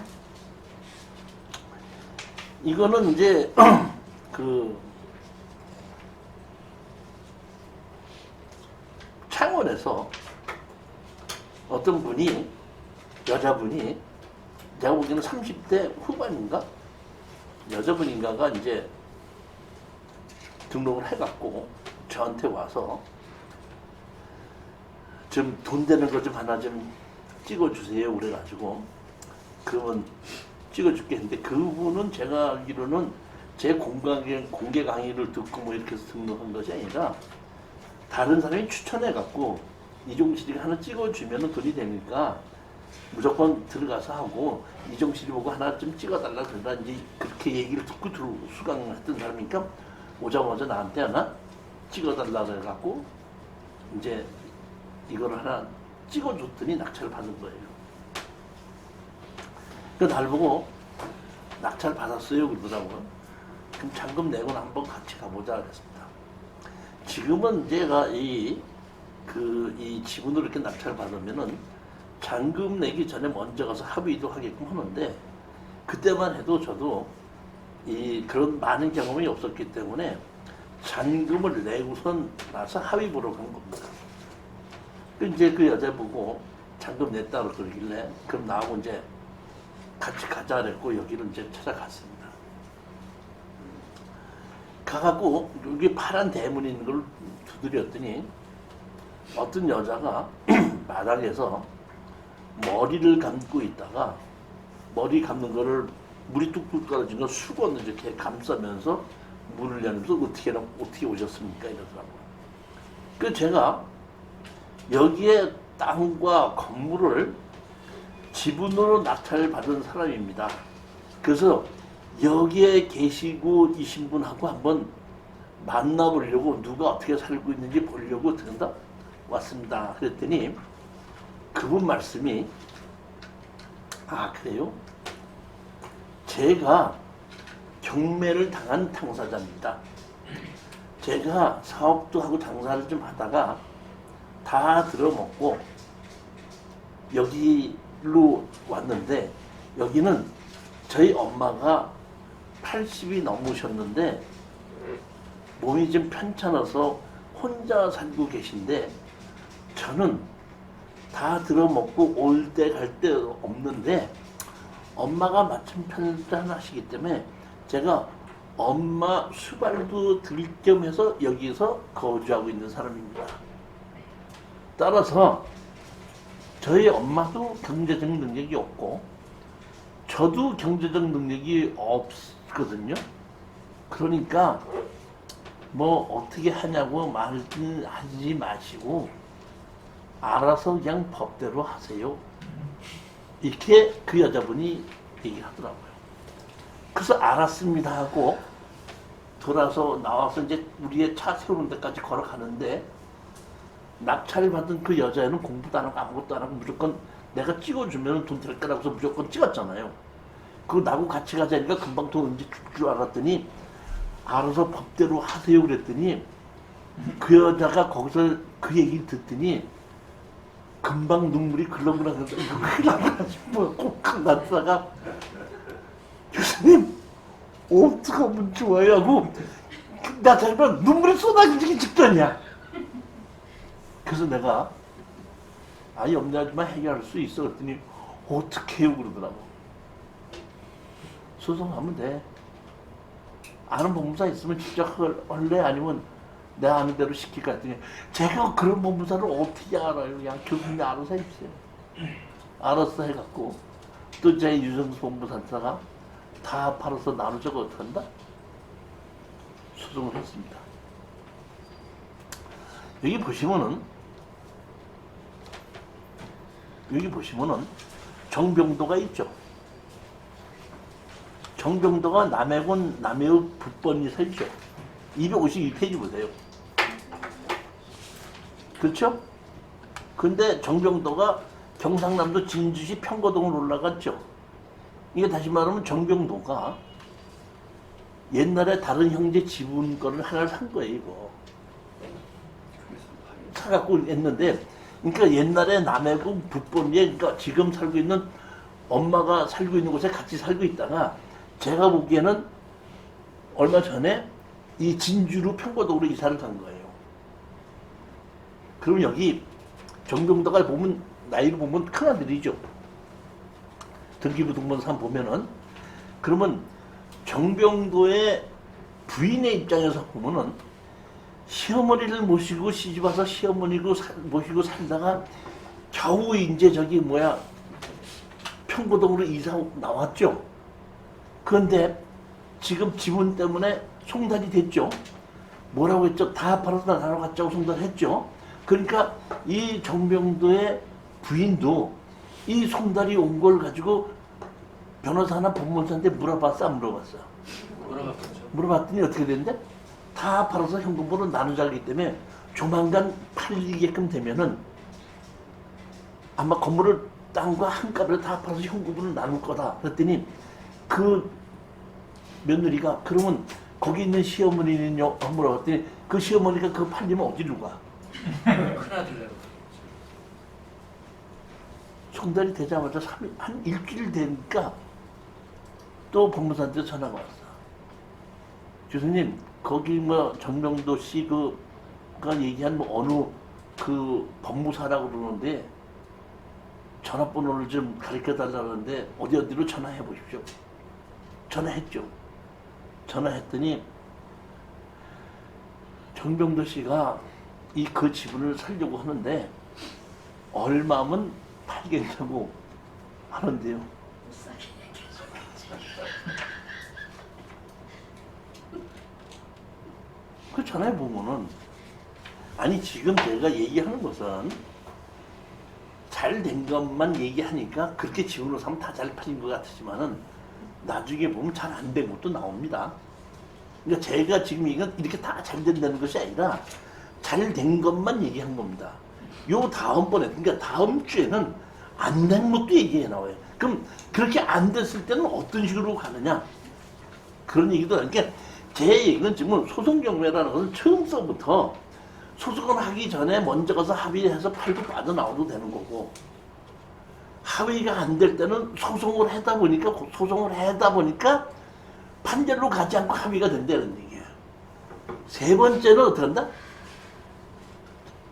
이거는 이제 그 창원에서 어떤 분이 여자분이 제가 보기에는 30대 후반인가 여자분인가가 이제 등록을 해갖고 저한테 와서 좀 돈 되는 거 좀 하나 좀 찍어주세요 그래가지고 그러면 찍어줄게 했는데 그분은 제가 알기로는 제 공개 강의를 듣고 뭐 이렇게 해서 등록한 것이 아니라 다른 사람이 추천해갖고 이종실이가 하나 찍어주면 돈이 되니까 무조건 들어가서 하고 이종실이 보고 하나 좀 찍어달라 그러다 이제 그렇게 얘기를 듣고 수강했던 사람이니까 오자마자 나한테 하나 찍어달라 그래갖고 이제 이거를 하나 찍어줬더니 낙찰을 받은 거예요. 그 날 보고 낙찰 받았어요 그러더라고요. 그럼 잔금 내고는 한번 같이 가보자 그랬습니다. 지금은 제가 이 지분으로 이렇게 낙찰 받으면은 잔금 내기 전에 먼저 가서 합의도 하게끔 하는데 그때만 해도 저도 그런 많은 경험이 없었기 때문에 잔금을 내고선 나서 합의 보러 간 겁니다. 이제 그 여자 보고 잔금 냈다고 그러길래 그럼 나하고 이제 같이 가자 그랬고 여기를 이제 찾아갔습니다. 가갖고 여기 파란 대문이 있는 걸 두드렸더니 어떤 여자가 마당에서 머리를 감고 있다가 머리 감는 거를 물이 뚝뚝 떨어진 거 수건을 이렇게 감싸면서 문을 열면서 어떻게 오셨습니까? 이러더라고요. 그 제가 여기에 땅과 건물을 지분으로 낙찰을 받은 사람입니다. 그래서 여기에 계시고 이신 분하고 한번 만나보려고 누가 어떻게 살고 있는지 보려고 들은다 왔습니다. 그랬더니 그분 말씀이 아 그래요? 제가 경매를 당한 당사자입니다. 제가 사업도 하고 장사를 좀 하다가 다 들어먹고 여기로 왔는데 여기는 저희 엄마가 80이 넘으셨는데 몸이 좀 편찮아서 혼자 살고 계신데 저는 다 들어먹고 올 때 갈 때 없는데 엄마가 마침 편찮으시기 때문에 제가 엄마 수발도 들 겸 해서 여기서 거주하고 있는 사람입니다. 따라서 저희 엄마도 경제적 능력이 없고 저도 경제적 능력이 없거든요. 그러니까 뭐 어떻게 하냐고 말하지 마시고 알아서 그냥 법대로 하세요. 이렇게 그 여자분이 얘기하더라고요. 그래서 알았습니다 하고 돌아서 나와서 이제 우리의 차 세우는 데까지 걸어가는데 낙찰을 받은 그 여자애는 공부도 안 하고 아무것도 안 하고 무조건 내가 찍어주면 돈 될 거라고 해서 무조건 찍었잖아요. 그거 나하고 같이 가자니까 금방 돈 언제 줄 줄 알았더니 알아서 법대로 하세요 그랬더니 그 여자가 거기서 그 얘기를 듣더니 금방 눈물이 글렁글렁해서 이거 큰일 났다 싶어 꼭 갔다가 교수님 어떻게 하면 좋아요 하고 나 정말 눈물이 쏟아지기 직전이야. 그래서 내가 아니 염려하지만 해결할 수 있어 그랬더니 어떻게 해요 그러더라고. 소송하면 돼. 아는 법무사 있으면 직접 할래 아니면 내가 아는 대로 시킬까 했더니 제가 그런 법무사를 어떻게 알아요. 그냥 교수님이 알아서 해주세요. 알아서 해갖고 또 제 유정수 법무사가 다 팔아서 나누자고 어떡한다? 소송을 했습니다. 여기 보시면은 정병도가 있죠. 정병도가 남해군 남해읍 북번이 서 있죠. 252페이지 보세요. 그렇죠? 근데 정병도가 경상남도 진주시 평거동으로 올라갔죠. 이게 다시 말하면 정병도가 옛날에 다른 형제 지분권을 하나를 산 거예요, 이거. 사갖고 했는데, 그러니까 옛날에 남해군 북번리에, 그러니까 지금 살고 있는 엄마가 살고 있는 곳에 같이 살고 있다가, 제가 보기에는 얼마 전에 이 진주로 평거동으로 이사를 간 거예요. 그럼 여기 정병도가 보면, 나이로 보면 큰아들이죠. 등기부등본상 보면은, 그러면 정병도의 부인의 입장에서 보면은 시어머니를 모시고 시집와서 시어머니고 모시고 살다가 겨우 이제 저기 평거동으로 이사 나왔죠. 그런데 지금 지분 때문에 송달이 됐죠. 뭐라고 했죠? 다 팔아서 나눠 갖자고 송달했죠. 그러니까 이 정병도의 부인도 이 송달이 온 걸 가지고 변호사나 법무사한테 물어봤어, 안 물어봤어? 물어봤겠죠. 물어봤더니 어떻게 됐는데? 다 팔아서 현금으로 나누자 하기 때문에 조만간 팔리게끔 되면은 아마 건물을 땅과 한가를 다 팔아서 현금으로 나눌 거다. 그랬더니 그 며느리가 그러면 거기 있는 시어머니는요? 물어봤더니 그 시어머니가 그거 팔리면 어디로 가? 큰아들내로. 송달이 되자마자 한 일주일 되니까 또 법무사한테 전화가 왔어. 교수님, 거기 정병도 씨가 얘기한 어느 그 법무사라고 그러는데 전화번호를 좀 가르쳐 달라는데 어디로 전화해 보십시오. 전화했죠. 전화했더니 정병도 씨가 그 지분을 살려고 하는데 얼마면 팔겠냐고 하는데요. 못 사게 얘기해줘야지. 그 전화해 보면은 아니 지금 제가 얘기하는 것은 잘 된 것만 얘기하니까 그렇게 지분으로 사면 다 잘 팔린 것 같지만은 나중에 보면 잘 안 된 것도 나옵니다. 그러니까 제가 지금 이건 이렇게 다 잘 된다는 것이 아니라 잘 된 것만 얘기한 겁니다. 요 다음번에 그러니까 다음 주에는 안 된 것도 얘기해 나와요. 그럼 그렇게 안 됐을 때는 어떤 식으로 가느냐 그런 얘기도 하니까 제 얘기는 지금 소송 경매라는 것은 처음서부터 소송을 하기 전에 먼저 가서 합의해서 팔고 빠져나와도 되는 거고 합의가 안 될 때는 소송을 하다 보니까 판결로 가지 않고 합의가 된다는 얘기예요. 세 번째는 어떻게 한다?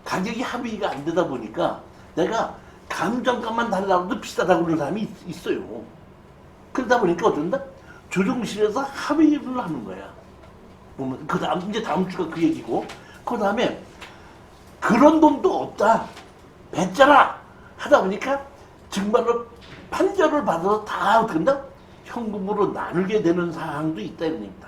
가격이 합의가 안 되다 보니까 내가 감정값만 달라고 해도 비싸다고 그러는 사람이 있어요. 그러다 보니까 어떻게 한다? 조정실에서 합의를 하는 거야. 보면 그 다음 이제 다음 주가 그 얘기고 그 다음에 그런 돈도 없다 뱉자라 하다 보니까 정말로 판결을 받아서 다 그런다 현금으로 나누게 되는 상황도 있다 이겁니다.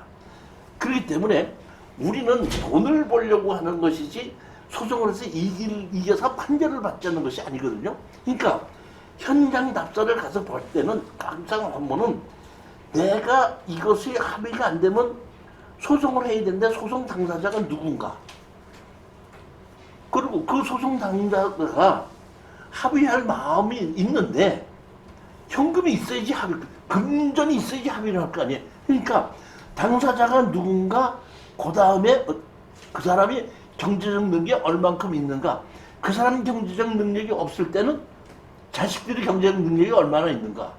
그렇기 때문에 우리는 돈을 벌려고 하는 것이지 소송을 해서 이겨서 판결을 받자는 것이 아니거든요. 그러니까 현장 답사를 가서 볼 때는 항상 한번은 내가 이것이 합의가 안 되면 소송을 해야 되는데 소송 당사자가 누군가 그리고 그 소송 당사자가 합의할 마음이 있는데 현금이 있어야지 금전이 있어야지 합의를 할 거 아니에요. 그러니까 당사자가 누군가 그 다음에 그 사람이 경제적 능력이 얼만큼 있는가 그 사람 경제적 능력이 없을 때는 자식들이 경제적 능력이 얼마나 있는가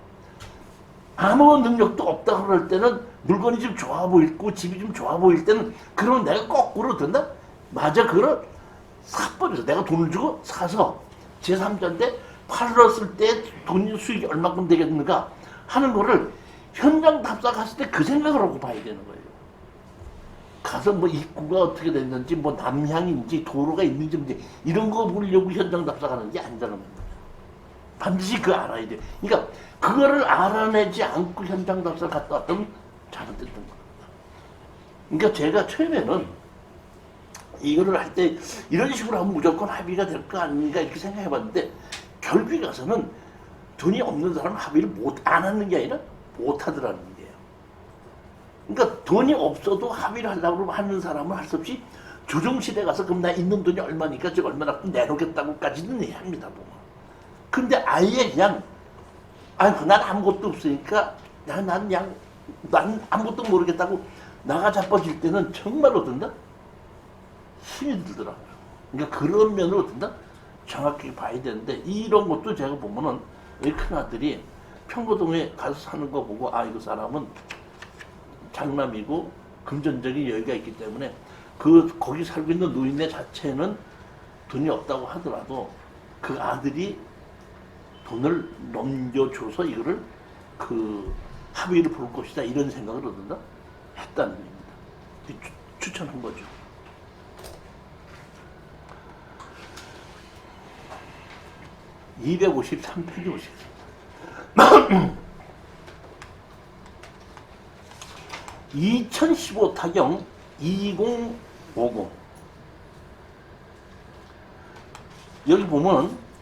아무 능력도 없다 그럴 때는 물건이 좀 좋아 보이고 집이 좀 좋아 보일 때는 그러면 내가 거꾸로 든다? 맞아 그걸 사버려서 내가 돈을 주고 사서 제3자인데 팔았을 때 돈 수익이 얼마큼 되겠는가 하는 거를 현장 답사 갔을 때 그 생각을 하고 봐야 되는 거예요. 가서 뭐 입구가 어떻게 됐는지 뭐 남향인지 도로가 있는지 문제 이런 거 보려고 현장 답사 가는 게 아니라는 겁니다. 반드시 그거 알아야 돼요. 그러니까 그거를 알아내지 않고 현장 답사 갔다 왔다면 잘못됐던 겁니다. 그러니까 제가 처음에는 이거를 할 때 이런 식으로 하면 무조건 합의가 될 거 아닌가 이렇게 생각해 봤는데 결국에 가서는 돈이 없는 사람은 합의를 안 하는 게 아니라 못 하더라는 거예요. 그러니까 돈이 없어도 합의를 하려고 하는 사람은 할 수 없이 조정실에 가서 그럼 나 있는 돈이 얼마니까 저 얼마나 내놓겠다고까지는 얘기합니다. 보면. 근데 아예 그냥 난 아무것도 없으니까 난 아무것도 모르겠다고 나가 자빠질 때는 정말 어떤다? 힘이 들더라고요. 그러니까 그런 면으로 어떤다? 정확하게 봐야 되는데 이런 것도 제가 보면은 우리 큰아들이 평거동에 가서 사는 거 보고 이거 사람은 장남이고 금전적인 여유가 있기 때문에 거기 살고 있는 노인네 자체는 돈이 없다고 하더라도 그 아들이 돈을 넘겨줘서 이거를 합의를 볼 것이다 이런 생각을 얻는다 했다는 겁니다. 추천한 거죠. (253페이지) 보시겠습니다. 2015 타경 2050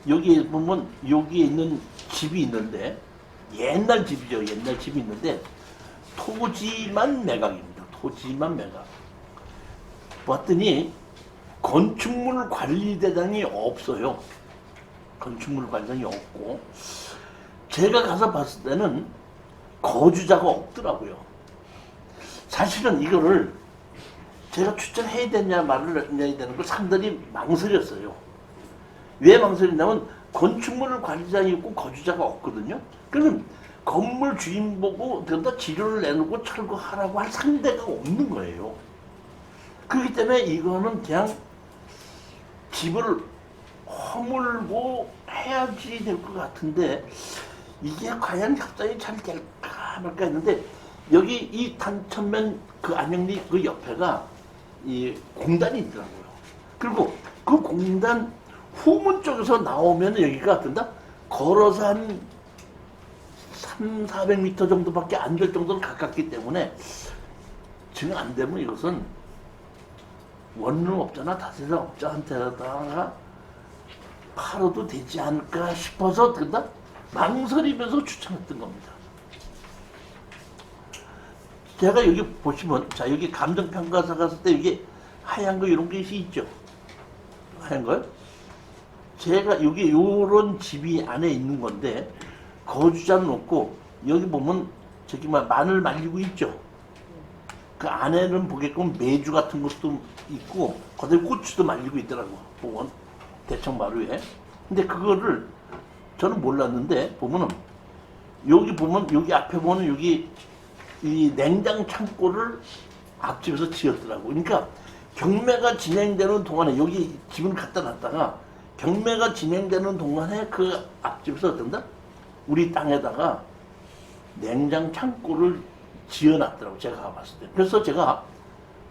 여기에 보면 여기에 있는 집이 있는데 옛날 집이죠. 옛날 집이 있는데 토지만 매각입니다. 토지만 매각. 봤더니 건축물 관리대장이 없어요. 건축물 관리대장이 없고 제가 가서 봤을 때는 거주자가 없더라고요. 사실은 이거를 제가 추천해야 되냐 말을 해야 되는 걸 상당히 망설였어요. 왜 망설였냐면 건축물 관리자이 있고 거주자가 없거든요. 그러면 건물 주인 보고 그런다 지료를 내놓고 철거하라고 할 상대가 없는 거예요. 그렇기 때문에 이거는 그냥 집을 허물고 해야지 될 것 같은데 이게 과연 협상이 잘 될까 말까 했는데 여기 이 단천면 그 안영리 그 옆에가 이 공단이 있더라고요. 그리고 그 공단 후문 쪽에서 나오면 여기가 어떤다? 걸어서 한 300~400m 정도밖에 안 될 정도로 가깝기 때문에 지금 안 되면 이것은 원룸업자나 다세대업자한테다가 팔아도 되지 않을까 싶어서 된다? 망설이면서 추천했던 겁니다. 제가 여기 보시면, 자, 여기 감정평가사 갔을 때 여기 하얀 거 이런 게 있죠? 하얀 거요? 제가 여기 요런 집이 안에 있는 건데, 거주자는 없고, 여기 보면 저기 마늘 말리고 있죠? 그 안에는 보게끔 메주 같은 것도 있고, 거기에 고추도 말리고 있더라고, 보면. 대청마루에. 근데 그거를 저는 몰랐는데, 보면은, 여기 보면, 여기 앞에 보면 여기 이 냉장 창고를 앞집에서 지었더라고. 그러니까 경매가 진행되는 동안에 여기 집을 갖다 놨다가 경매가 진행되는 동안에 그 앞집에서 어떤다? 우리 땅에다가 냉장 창고를 지어놨더라고. 제가 가봤을 때. 그래서 제가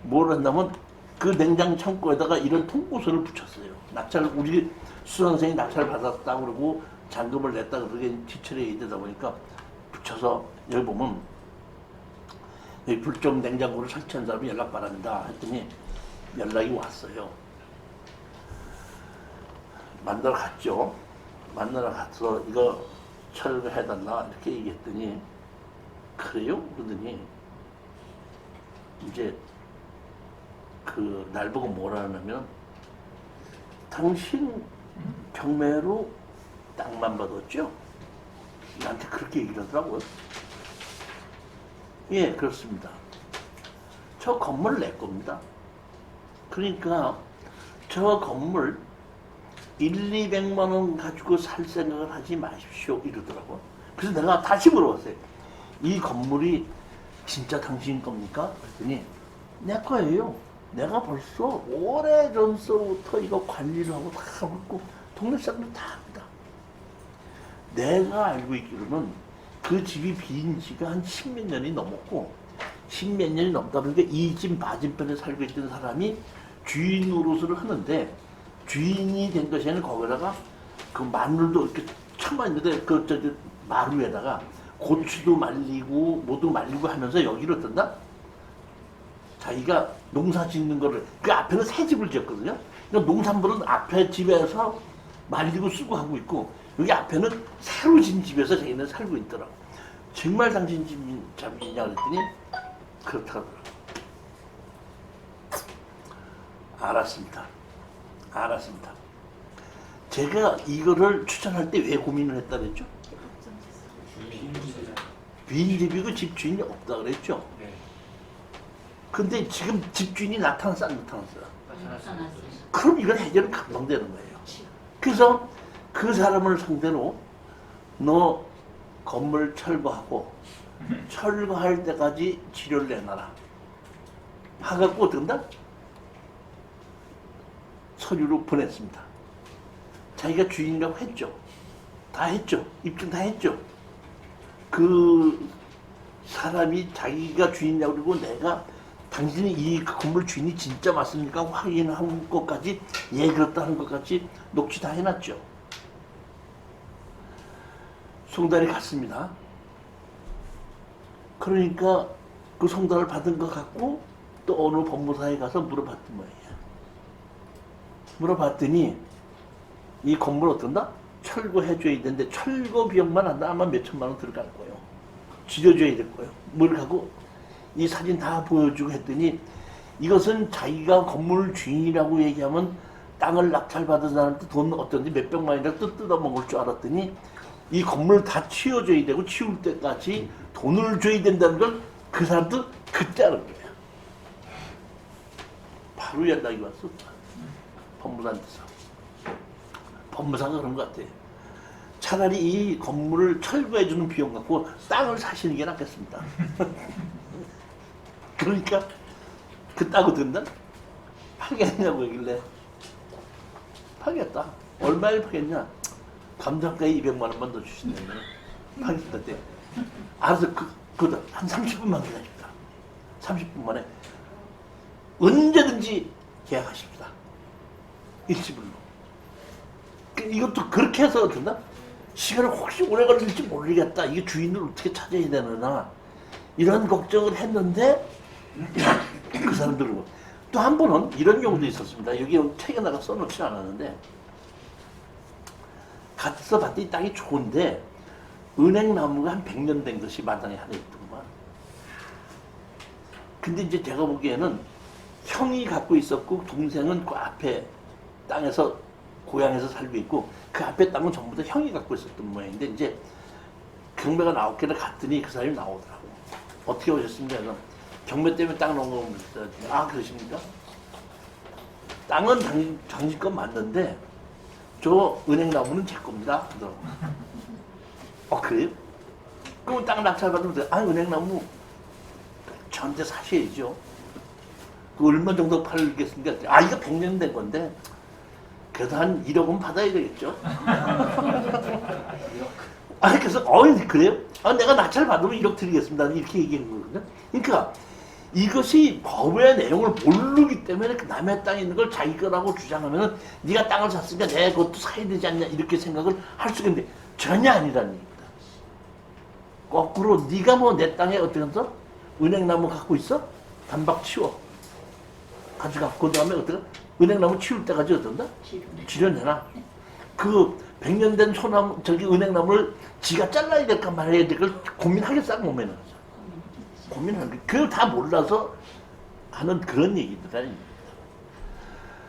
뭘 했냐면 그 냉장 창고에다가 이런 통보서를 붙였어요. 낙찰, 우리 수강생이 낙찰 받았다 그러고 잔금을 냈다 그러게 지철이 되다 보니까 붙여서 여기 보면 이 불법 냉장고를 설치한 사람이 연락 바란다 했더니 연락이 왔어요. 만나러 갔죠. 만나러 가서 이거 철거해달라 이렇게 얘기했더니 그래요? 그러더니 이제 그 날 보고 뭐라 하냐면 당신 경매로 땅만 받았죠? 나한테 그렇게 얘기를 하더라고요. 예, 그렇습니다. 저 건물 내 겁니다. 그러니까 저 건물 100~200만 원 가지고 살 생각을 하지 마십시오 이러더라고요. 그래서 내가 다시 물어봤어요. 이 건물이 진짜 당신 겁니까? 그랬더니 내 거예요. 내가 벌써 오래전서부터 이거 관리를 하고 다 하고 있고 동네 사람들 다 합니다. 내가 알고 있기로는 그 집이 빈 지가 한 10몇 년이 넘었고 10몇 년이 넘다 보니까 이 집 맞은편에 살고 있던 사람이 주인 노릇을 하는데 주인이 된 것이 아니라 거기다가 그 마늘도 이렇게 쳐만 있는데 그 저기 마루에다가 고추도 말리고 뭐도 말리고 하면서 여기를 어떤다? 자기가 농사 짓는 거를 그 앞에는 새 집을 지었거든요. 그러니까 농산물은 앞에 집에서 말리고 쓰고 하고 있고 여기 앞에는 새로 진 집에서 자기는 살고 있더라고. 정말 당신 집이냐 그랬더니 그렇다고 하더라고. 알았습니다. 알았습니다. 제가 이거를 추천할 때 왜 고민을 했다 그랬죠? 빈집이고 집주인이 없다 그랬죠? 네. 근데 지금 집주인이 나타났어 안 나타났어요? 나타났어요. 그럼 이건 해결은 금방 되는 거예요. 그래서 그 사람을 상대로 너 건물 철거하고 철거할 때까지 치료를 내놔라. 하갖고 어떤다? 서류로 보냈습니다. 자기가 주인이라고 했죠. 다 했죠. 입증 다 했죠. 그 사람이 자기가 주인이라고 그러고 내가 당신이 이 건물 주인이 진짜 맞습니까? 확인한 것까지 예 그렇다 하는 것까지 녹취 다 해놨죠. 송달이 갔습니다. 그러니까 그 송달을 받은 것 갖고 또 어느 법무사에 가서 물어봤던 거예요. 물어봤더니 이 건물 어떤다? 철거해줘야 되는데 철거 비용만 한다 아마 몇 천만 원 들어갈 거예요. 지려줘야 될 거예요. 뭘 하고 이 사진 다 보여주고 했더니 이것은 자기가 건물 주인이라고 얘기하면 땅을 낙찰받은 사람한테 돈 어떤지 몇백만 원이라 뜯어먹을 줄 알았더니 이 건물을 다 치워줘야 되고 치울 때까지 돈을 줘야 된다는 걸 그 사람도 그때 알은 거예요. 바로 연락이 왔어. 법무사한테서. 법무사가 그런 것 같아요. 차라리 이 건물을 철거해주는 비용 갖고 땅을 사시는 게 낫겠습니다. 그러니까 그 따고 든다? 팔겠냐고 얘길래 팔겠다. 얼마를 파겠냐? 감정가에 200만 원만 더 주신다는 거예요. 파겠다 때. 알아서 그거다. 한 30분만 기다립니다. 30분 만에 언제든지 계약하십니다. 일시불로. 이것도 그렇게 해서 준다? 시간이 혹시 오래 걸릴지 모르겠다. 이게 주인을 어떻게 찾아야 되느냐. 이런 걱정을 했는데 그 사람들은 또 한 번은 이런 경우도 있었습니다. 여기 책에다가 써놓지 않았는데 가서 봤더니 땅이 좋은데 은행나무가 한 100년 된 것이 마당에 하나 있더구만. 근데 이제 제가 보기에는 형이 갖고 있었고 동생은 그 앞에 땅에서 고향에서 살고 있고 그 앞에 땅은 전부 다 형이 갖고 있었던 모양인데 이제 경매가 9개를 갔더니 그 사람이 나오더라고. 어떻게 오셨습니까? 그래서 경매 때문에 땅 나온 겁니다. 아 그러십니까? 땅은 당신 맞는데 저 은행나무는 제 겁니다. 그러더라고. 그래요? 그럼 땅 낙찰받으면 돼요. 은행나무 저한테 사셔야죠. 그 얼마 정도 팔겠습니까? 이거 100년 된 건데 그래도 한 1억은 받아야 되겠죠. 그래서 그래요? 내가 낙찰 받으면 1억 드리겠습니다. 이렇게 얘기한 거거든요. 그러니까 이것이 법의 내용을 모르기 때문에 그 남의 땅에 있는 걸 자기 거라고 주장하면 네가 땅을 샀으니까 내가 그것도 사야 되지 않냐 이렇게 생각을 할 수 있는데 전혀 아니라는 얘기입니다. 거꾸로 네가 뭐 내 땅에 어떻게 해서 은행나무 갖고 있어? 단박 치워. 가져가고 그 다음에 어떻게 은행나무 치울 때까지 어떤다? 지려내놔. 그 100년 된 소나무 은행나무를 지가 잘라야 될까 말아야 될까 고민하겠어 몸에는. 고민하는 게 그걸 다 몰라서 하는 그런 얘기들 아닙니까?